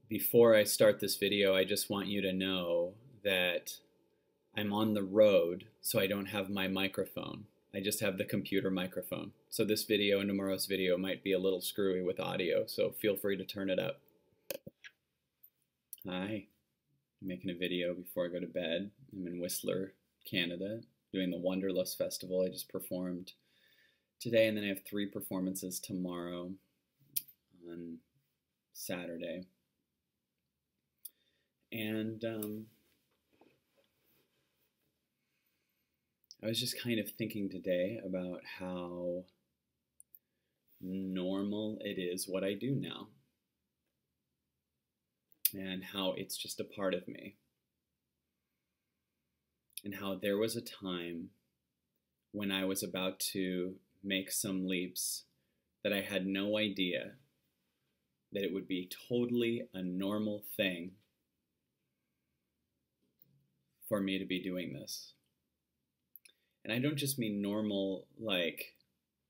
Before I start this video, I just want you to know that I'm on the road, so I don't have my microphone. I just have the computer microphone. So this video and tomorrow's video might be a little screwy with audio, so feel free to turn it up. Hi, I'm making a video before I go to bed. I'm in Whistler, Canada, doing the Wanderlust Festival. I just performed today, and then I have 3 performances tomorrow on Saturday. And I was just kind of thinking today about how normal it is what I do now, and how it's just a part of me, and how there was a time when I was about to make some leaps that I had no idea that it would be totally a normal thing for me to be doing this. And I don't just mean normal like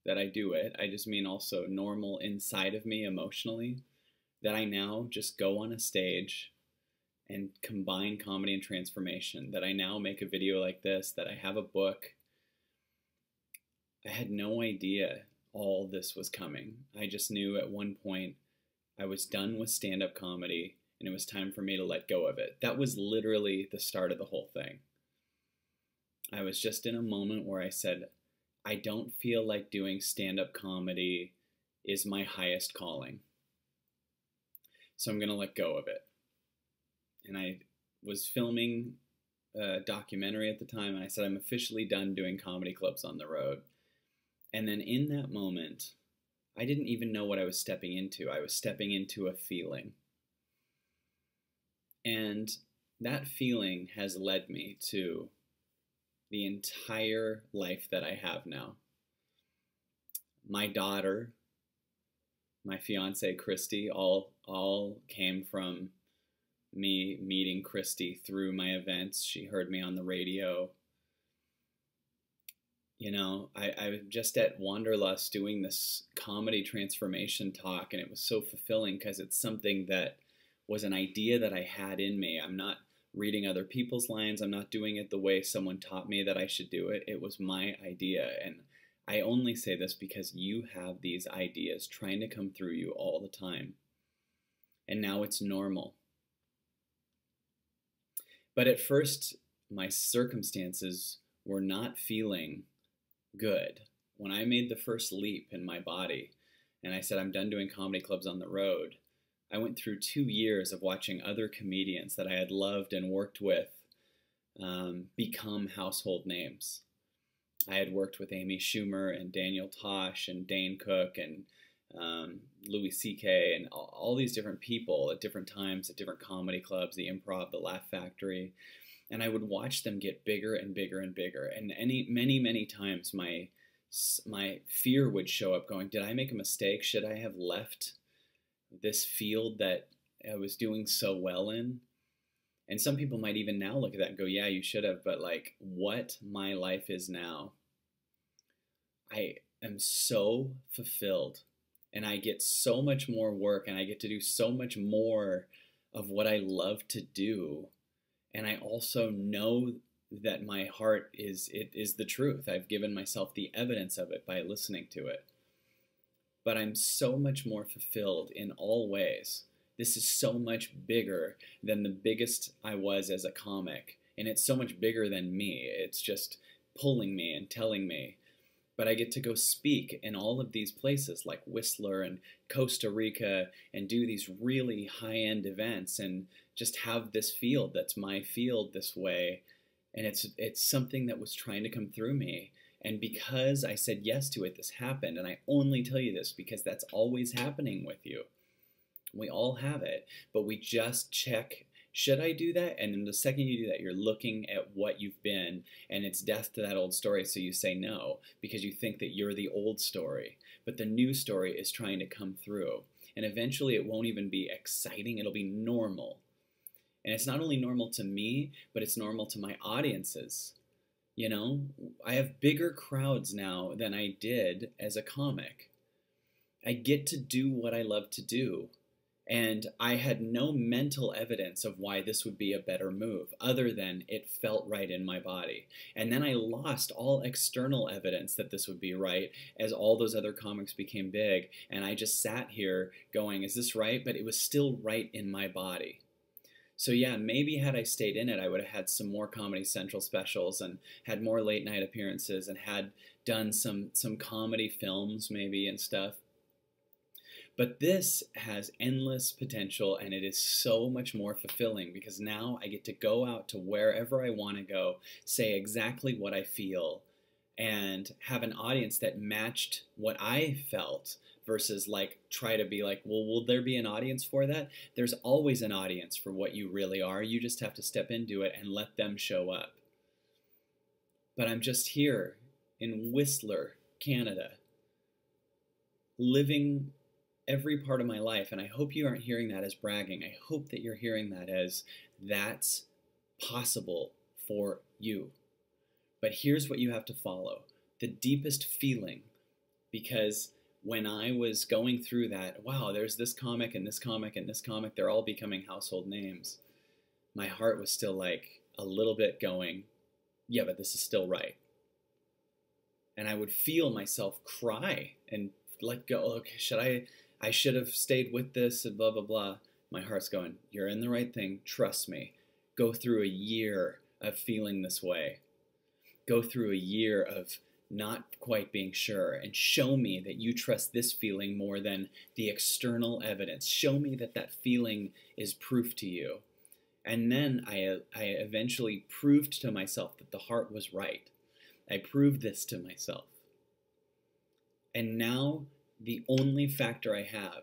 that I do it, I just mean also normal inside of me emotionally, that I now just go on a stage and combine comedy and transformation, that I now make a video like this, that I have a book. I had no idea all this was coming. I just knew at one point I was done with stand-up comedy and it was time for me to let go of it. That was literally the start of the whole thing. I was just in a moment where I said, I don't feel like doing stand-up comedy is my highest calling. So I'm going to let go of it. And I was filming a documentary at the time, and I said, I'm officially done doing comedy clubs on the road. And then in that moment, I didn't even know what I was stepping into. I was stepping into a feeling. And that feeling has led me to the entire life that I have now. My daughter, my fiance Christy, all came from me meeting Christy through my events. She heard me on the radio. You know, I was just at Wanderlust doing this comedy transformation talk, and it was so fulfilling because it's something that was an idea that I had in me. I'm not reading other people's lines. I'm not doing it the way someone taught me that I should do it. It was my idea. And I only say this because you have these ideas trying to come through you all the time. And now it's normal. But at first, my circumstances were not feeling good. When I made the first leap in my body and I said, I'm done doing comedy clubs on the road, I went through 2 years of watching other comedians that I had loved and worked with become household names. I had worked with Amy Schumer and Daniel Tosh and Dane Cook and Louis C.K. and all these different people at different times at different comedy clubs, the Improv, the Laugh Factory. And I would watch them get bigger and bigger and bigger. And many times my fear would show up going, did I make a mistake? Should I have left this field that I was doing so well in? And some people might even now look at that and go, yeah, you should have. But like what my life is now, I am so fulfilled, and I get so much more work, and I get to do so much more of what I love to do. And I also know that my heart is the truth. I've given myself the evidence of it by listening to it. But I'm so much more fulfilled in all ways. This is so much bigger than the biggest I was as a comic. And it's so much bigger than me. It's just pulling me and telling me. But I get to go speak in all of these places like Whistler and Costa Rica and do these really high-end events and just have this field that's my field this way. And it's something that was trying to come through me. And because I said yes to it, this happened. And I only tell you this because that's always happening with you. We all have it, but we just check, should I do that? And then the second you do that, you're looking at what you've been, and it's death to that old story. So you say no because you think that you're the old story, but the new story is trying to come through. And eventually it won't even be exciting. It'll be normal. And it's not only normal to me, but it's normal to my audiences. You know, I have bigger crowds now than I did as a comic. I get to do what I love to do. And I had no mental evidence of why this would be a better move, other than it felt right in my body. And then I lost all external evidence that this would be right as all those other comics became big. And I just sat here going, is this right? But it was still right in my body. So yeah, maybe had I stayed in it, I would have had some more Comedy Central specials and had more late night appearances and had done some comedy films maybe and stuff. But this has endless potential, and it is so much more fulfilling because now I get to go out to wherever I want to go, say exactly what I feel, and have an audience that matched what I felt versus like try to be like, well, will there be an audience for that? There's always an audience for what you really are. You just have to step into it and let them show up. But I'm just here in Whistler, Canada, living every part of my life, and I hope you aren't hearing that as bragging. I hope that you're hearing that as that's possible for you. But here's what you have to follow. The deepest feeling, because when I was going through that, wow, there's this comic and this comic and this comic, they're all becoming household names. My heart was still like a little bit going, yeah, but this is still right. And I would feel myself cry and let go. Okay, I should have stayed with this and blah, blah, blah. My heart's going, you're in the right thing. Trust me. Go through a year of feeling this way. Go through a year of not quite being sure, and show me that you trust this feeling more than the external evidence. Show me that that feeling is proof to you. And then I eventually proved to myself that the heart was right. I proved this to myself. And now the only factor I have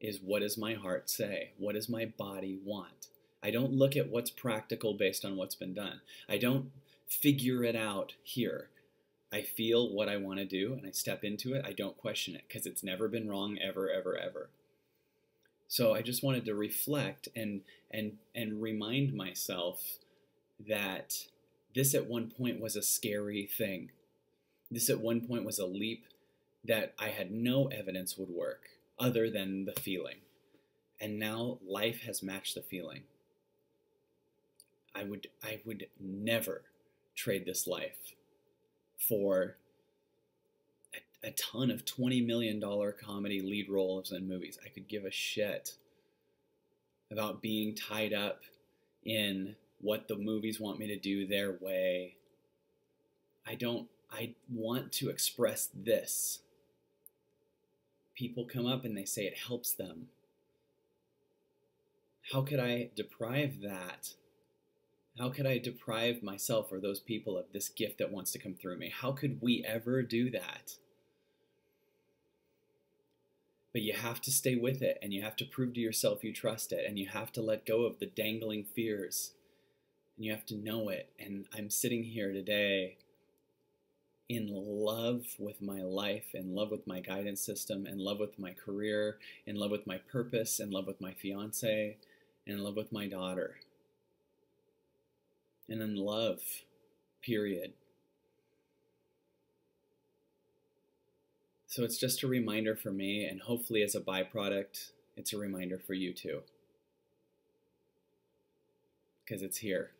is, what does my heart say? What does my body want? I don't look at what's practical based on what's been done. I don't figure it out here. I feel what I want to do and I step into it. I don't question it because it's never been wrong ever, ever, ever. So I just wanted to reflect and remind myself that this at one point was a scary thing. This at one point was a leap that I had no evidence would work other than the feeling. And now life has matched the feeling. I would never trade this life for a ton of $20 million comedy lead roles in movies. I could give a shit about being tied up in what the movies want me to do their way. I want to express this. People come up and they say it helps them. How could I deprive that? How could I deprive myself or those people of this gift that wants to come through me? How could we ever do that? But you have to stay with it, and you have to prove to yourself you trust it, and you have to let go of the dangling fears, and you have to know it. And I'm sitting here today in love with my life, in love with my guidance system, in love with my career, in love with my purpose, in love with my fiance, and in love with my daughter. And in love, period. So it's just a reminder for me, and hopefully as a byproduct, it's a reminder for you too. Because it's here.